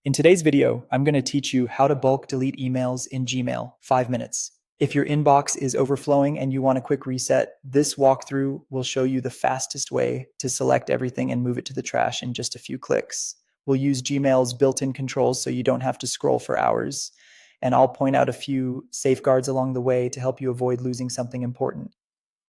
In today's video, I'm going to teach you how to bulk delete emails in Gmail, 5 minutes. If your inbox is overflowing and you want a quick reset, this walkthrough will show you the fastest way to select everything and move it to the trash in just a few clicks. We'll use Gmail's built-in controls so you don't have to scroll for hours. And I'll point out a few safeguards along the way to help you avoid losing something important.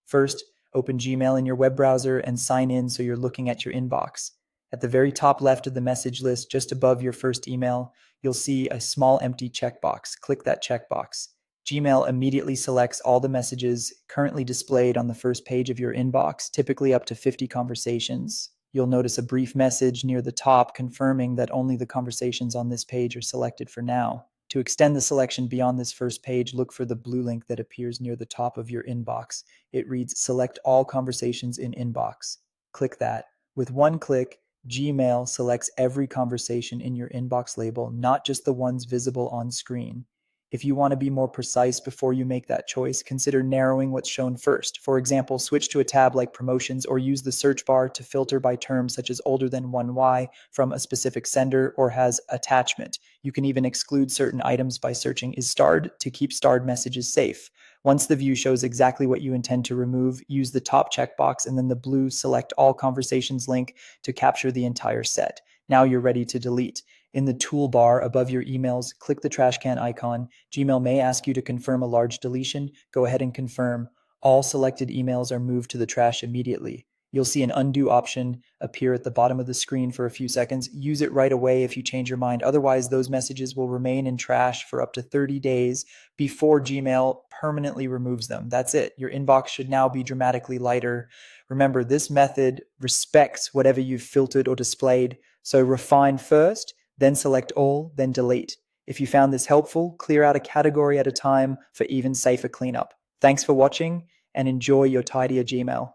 First, open Gmail in your web browser and sign in so you're looking at your inbox. At the very top left of the message list, just above your first email, you'll see a small empty checkbox. Click that checkbox. Gmail immediately selects all the messages currently displayed on the first page of your inbox, typically up to 50 conversations. You'll notice a brief message near the top confirming that only the conversations on this page are selected for now. To extend the selection beyond this first page, look for the blue link that appears near the top of your inbox. It reads, "Select all conversations in inbox." Click that. With one click, Gmail selects every conversation in your inbox label, not just the ones visible on screen. If you want to be more precise before you make that choice, consider narrowing what's shown first. For example, switch to a tab like promotions or use the search bar to filter by terms such as older than 1Y from a specific sender or has attachment. You can even exclude certain items by searching is starred to keep starred messages safe. Once the view shows exactly what you intend to remove, use the top checkbox and then the blue select all conversations link to capture the entire set. Now you're ready to delete. In the toolbar above your emails, click the trash can icon. Gmail may ask you to confirm a large deletion. Go ahead and confirm. All selected emails are moved to the trash immediately. You'll see an undo option appear at the bottom of the screen for a few seconds. Use it right away if you change your mind. Otherwise, those messages will remain in trash for up to 30 days before Gmail permanently removes them. That's it. Your inbox should now be dramatically lighter. Remember, this method respects whatever you've filtered or displayed. So refine first, then select all, then delete. If you found this helpful, clear out a category at a time for even safer cleanup. Thanks for watching and enjoy your tidier Gmail.